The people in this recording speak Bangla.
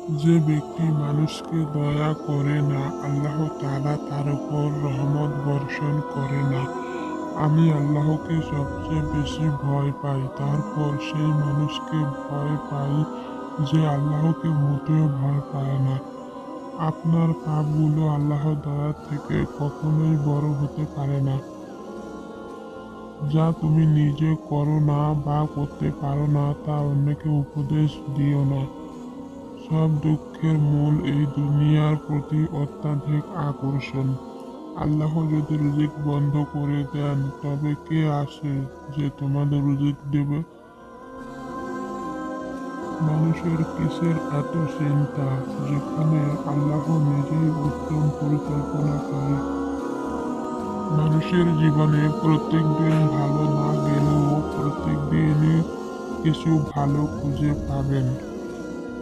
যে ব্যক্তি মানুষকে দয়া করে না, আল্লাহ তাআলা তার উপর রহমত বর্ষণ করে না। আমি আল্লাহকে সবচেয়ে বেশি ভয় পাই, তারপর সেই মানুষকে ভয় পাই যে আল্লাহকে মোটেও ভয় পায় না। আপনার পাপগুলো আল্লাহর দয়া থেকে কখনোই বড় হতে পারে না। যা তুমি নিজে করো না বা করতে পারো না তা অন্যকে উপদেশ দিও না। সব দুঃখের মূল এই দুনিয়ার প্রতি অত্যাধিক আকর্ষণ। আল্লাহ যদি রিজিক বন্ধ করে দেন তবে কে আসে যে তোমাদের রিজিক দেবে? মানুষের কিসের এত চিন্তা যেখানে আল্লাহ নিজেই উত্তম পরিকল্পনাকারী? মানুষের জীবনে প্রত্যেক দিন ভালো না গেলেও প্রত্যেক দিনই কিছু ভালো খুঁজে পাবেন।